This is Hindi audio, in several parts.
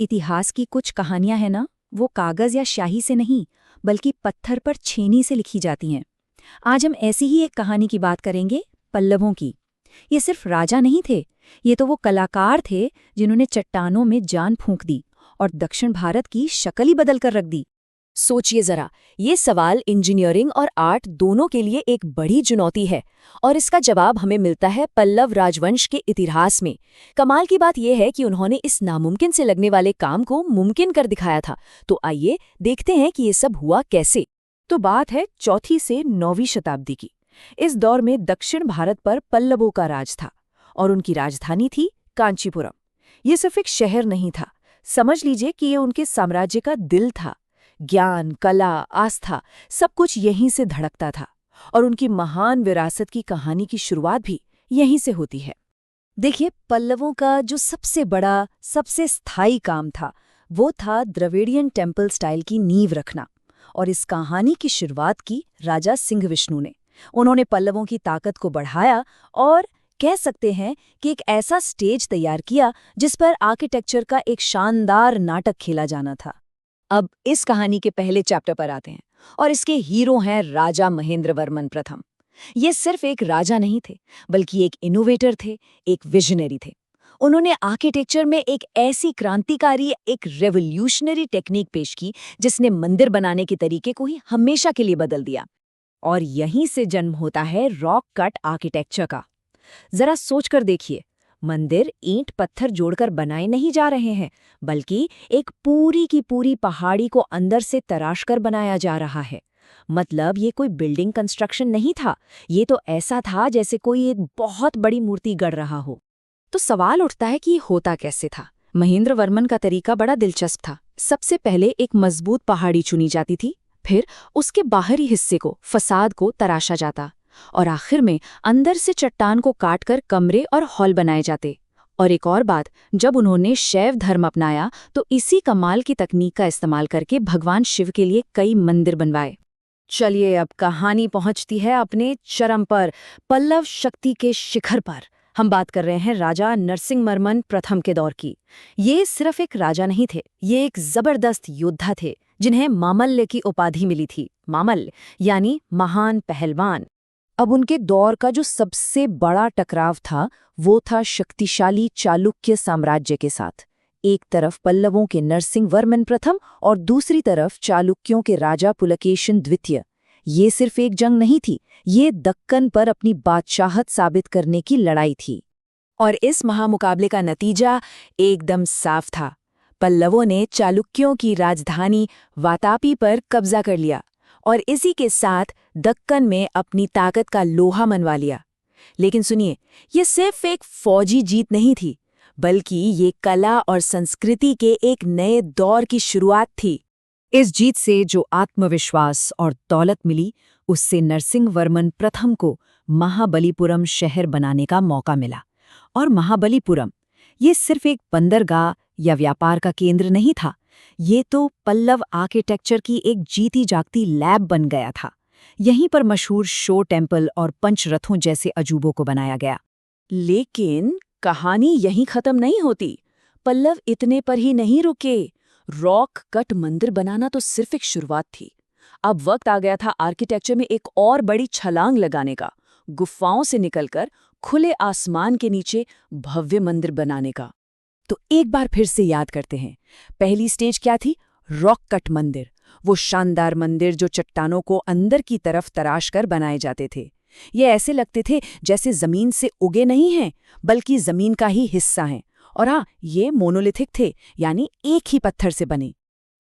इतिहास की कुछ कहानियां हैं ना, वो कागज या स्याही से नहीं, बल्कि पत्थर पर छेनी से लिखी जाती हैं। आज हम ऐसी ही एक कहानी की बात करेंगे, पल्लवों की। ये सिर्फ राजा नहीं थे, ये तो वो कलाकार थे जिन्होंने चट्टानों में जान फूंक दी और दक्षिण भारत की शक्ल ही बदल कर रख दी। सोचिए जरा, ये सवाल इंजीनियरिंग और आर्ट दोनों के लिए एक बड़ी चुनौती है और इसका जवाब हमें मिलता है पल्लव राजवंश के इतिहास में। कमाल की बात यह है कि उन्होंने इस नामुमकिन से लगने वाले काम को मुमकिन कर दिखाया था। तो आइए देखते हैं कि ये सब हुआ कैसे। तो बात है 4वीं से 9वीं शताब्दी की। इस दौर में दक्षिण भारत पर पल्लवों का राज था और उनकी राजधानी थी कांचीपुरम। ये सिर्फ एक शहर नहीं था, समझ लीजिए कि ये उनके साम्राज्य का दिल था। ज्ञान, कला, आस्था सब कुछ यहीं से धड़कता था और उनकी महान विरासत की कहानी की शुरुआत भी यहीं से होती है। देखिए, पल्लवों का जो सबसे बड़ा, सबसे स्थायी काम था, वो था द्रविड़ियन टेम्पल स्टाइल की नींव रखना। और इस कहानी की शुरुआत की राजा सिंहविष्णु ने। उन्होंने पल्लवों की ताकत को बढ़ाया और कह सकते हैं कि एक ऐसा स्टेज तैयार किया जिस पर आर्किटेक्चर का एक शानदार नाटक खेला जाना था। अब इस कहानी के पहले चैप्टर पर आते हैं और इसके हीरो हैं राजा महेंद्रवर्मन प्रथम। ये सिर्फ एक राजा नहीं थे, बल्कि एक इनोवेटर थे, एक विजनरी थे। उन्होंने आर्किटेक्चर में एक ऐसी क्रांतिकारी, एक रेवोल्यूशनरी टेक्निक पेश की जिसने मंदिर बनाने के तरीके को ही हमेशा के लिए बदल दिया। और यहीं से जन्म होता है रॉक कट आर्किटेक्चर का। जरा सोचकर देखिए, मंदिर ईंट पत्थर जोड़कर बनाए नहीं जा रहे हैं, बल्कि एक पूरी की पूरी पहाड़ी को अंदर से तराशकर बनाया जा रहा है। मतलब ये कोई बिल्डिंग कंस्ट्रक्शन नहीं था, ये तो ऐसा था जैसे कोई एक बहुत बड़ी मूर्ति गढ़ रहा हो। तो सवाल उठता है कि ये होता कैसे था। महेंद्रवर्मन का तरीका बड़ा दिलचस्प था। सबसे पहले एक मजबूत पहाड़ी चुनी जाती थी, फिर उसके बाहरी हिस्से को, फसाद को तराशा जाता और आखिर में अंदर से चट्टान को काटकर कमरे और हॉल बनाए जाते। और एक और बात, जब उन्होंने शैव धर्म अपनाया तो इसी कमाल की तकनीक का इस्तेमाल करके भगवान शिव के लिए कई मंदिर बनवाए। चलिए, अब कहानी पहुंचती है अपने चरम पर, पल्लव शक्ति के शिखर पर। हम बात कर रहे हैं राजा नरसिंहवर्मन प्रथम के दौर की। ये सिर्फ एक राजा नहीं थे, ये एक जबरदस्त योद्धा थे जिन्हें मामल्य की उपाधि मिली थी। मामल्य यानी महान पहलवान। अब उनके दौर का जो सबसे बड़ा टकराव था, वो था शक्तिशाली चालुक्य साम्राज्य के साथ। एक तरफ पल्लवों के नरसिंहवर्मन प्रथम और दूसरी तरफ चालुक्यों के राजा पुलकेशिन द्वितीय। ये सिर्फ एक जंग नहीं थी, ये दक्कन पर अपनी बादशाहत साबित करने की लड़ाई थी। और इस महामुकाबले का नतीजा एकदम साफ था। पल्लवों ने चालुक्यों की राजधानी वातापी पर कब्जा कर लिया और इसी के साथ दक्कन में अपनी ताकत का लोहा मनवा लिया। लेकिन सुनिए, ये सिर्फ एक फौजी जीत नहीं थी, बल्कि ये कला और संस्कृति के एक नए दौर की शुरुआत थी। इस जीत से जो आत्मविश्वास और दौलत मिली, उससे नरसिंहवर्मन प्रथम को महाबलीपुरम शहर बनाने का मौका मिला। और महाबलीपुरम ये सिर्फ एक बंदरगाह या व्यापार का केंद्र नहीं था, ये तो पल्लव आर्किटेक्चर की एक जीती जागती लैब बन गया था। यहीं पर मशहूर शो टेम्पल और पंचरथों जैसे अजूबों को बनाया गया। लेकिन कहानी यहीं खत्म नहीं होती। पल्लव इतने पर ही नहीं रुके। रॉक कट मंदिर बनाना तो सिर्फ एक शुरुआत थी। अब वक्त आ गया था आर्किटेक्चर में एक और बड़ी छलांग लगाने का, गुफाओं से निकलकर खुले आसमान के नीचे भव्य मंदिर बनाने का। तो एक बार फिर से याद करते हैं, पहली स्टेज क्या थी? रॉक कट मंदिर, वो शानदार मंदिर जो चट्टानों को अंदर की तरफ तराश कर बनाए जाते थे। ये ऐसे लगते थे जैसे जमीन से उगे नहीं हैं, बल्कि जमीन का ही हिस्सा हैं। और हाँ, ये मोनोलिथिक थे, यानी एक ही पत्थर से बने।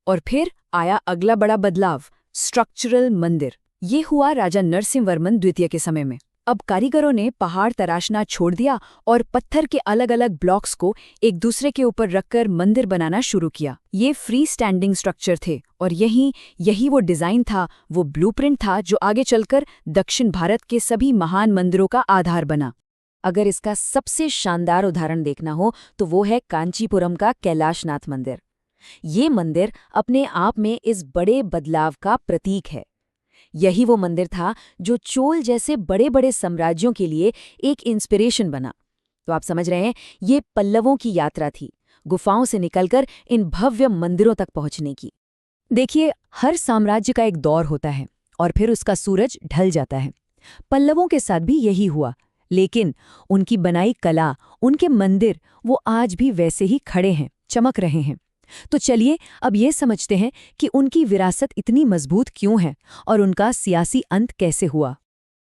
और फिर आया अगला बड़ा बदलाव, स्ट्रक्चरल मंदिर। ये हुआ राजा नरसिंहवर्मन द्वितीय के समय में। अब कारीगरों ने पहाड़ तराशना छोड़ दिया और पत्थर के अलग अलग ब्लॉक्स को एक दूसरे के ऊपर रखकर मंदिर बनाना शुरू किया। ये फ्री स्टैंडिंग स्ट्रक्चर थे और यही वो डिज़ाइन था, वो ब्लूप्रिंट था जो आगे चलकर दक्षिण भारत के सभी महान मंदिरों का आधार बना। अगर इसका सबसे शानदार उदाहरण देखना हो तो वो है कांचीपुरम का कैलाशनाथ मंदिर। ये मंदिर अपने आप में इस बड़े बदलाव का प्रतीक है। यही वो मंदिर था जो चोल जैसे बड़े बड़े साम्राज्यों के लिए एक इंस्पिरेशन बना। तो आप समझ रहे हैं, ये पल्लवों की यात्रा थी। गुफाओं से निकलकर इन भव्य मंदिरों तक पहुंचने की। देखिए, हर साम्राज्य का एक दौर होता है और फिर उसका सूरज ढल जाता है। पल्लवों के साथ भी यही हुआ, लेकिन उनकी बनाई कला, उनके मंदिर, वो आज भी वैसे ही खड़े हैं, चमक रहे हैं। तो चलिए अब ये समझते हैं कि उनकी विरासत इतनी मजबूत क्यों है और उनका सियासी अंत कैसे हुआ।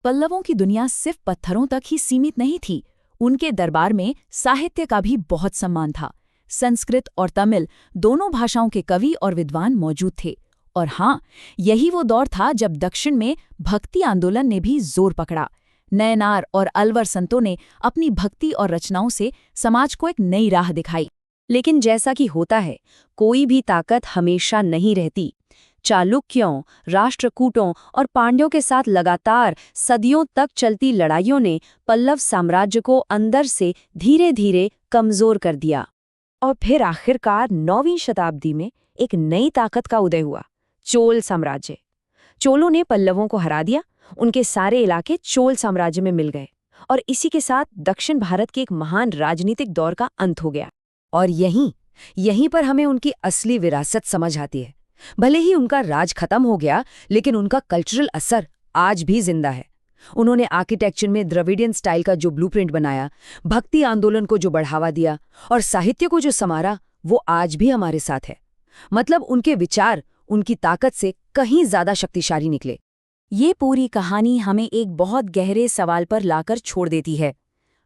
पल्लवों की दुनिया सिर्फ पत्थरों तक ही सीमित नहीं थी। उनके दरबार में साहित्य का भी बहुत सम्मान था। संस्कृत और तमिल दोनों भाषाओं के कवि और विद्वान मौजूद थे। और हाँ, यही वो दौर था जब दक्षिण में भक्ति आंदोलन ने भी जोर पकड़ा। नयनार और अलवर संतों ने अपनी भक्ति और रचनाओं से समाज को एक नई राह दिखाई। लेकिन जैसा कि होता है, कोई भी ताकत हमेशा नहीं रहती। चालुक्यों, राष्ट्रकूटों और पांड्यों के साथ लगातार सदियों तक चलती लड़ाइयों ने पल्लव साम्राज्य को अंदर से धीरे धीरे कमजोर कर दिया। और फिर आखिरकार 9वीं शताब्दी में एक नई ताकत का उदय हुआ, चोल साम्राज्य। चोलों ने पल्लवों को हरा दिया, उनके सारे इलाके चोल साम्राज्य में मिल गए और इसी के साथ दक्षिण भारत के एक महान राजनीतिक दौर का अंत हो गया। और यहीं पर हमें उनकी असली विरासत समझ आती है। भले ही उनका राज खत्म हो गया, लेकिन उनका कल्चरल असर आज भी जिंदा है। उन्होंने आर्किटेक्चर में द्रविडियन स्टाइल का जो ब्लूप्रिंट बनाया, भक्ति आंदोलन को जो बढ़ावा दिया और साहित्य को जो संवारा, वो आज भी हमारे साथ है। मतलब उनके विचार उनकी ताकत से कहीं ज्यादा शक्तिशाली निकले। ये पूरी कहानी हमें एक बहुत गहरे सवाल पर लाकर छोड़ देती है।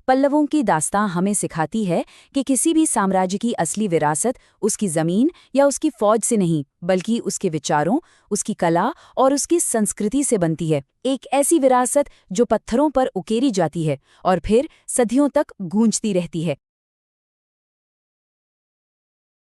पल्लवों की दास्तां हमें सिखाती है कि किसी भी साम्राज्य की असली विरासत उसकी ज़मीन या उसकी फौज से नहीं, बल्कि उसके विचारों, उसकी कला और उसकी संस्कृति से बनती है। एक ऐसी विरासत जो पत्थरों पर उकेरी जाती है और फिर सदियों तक गूंजती रहती है।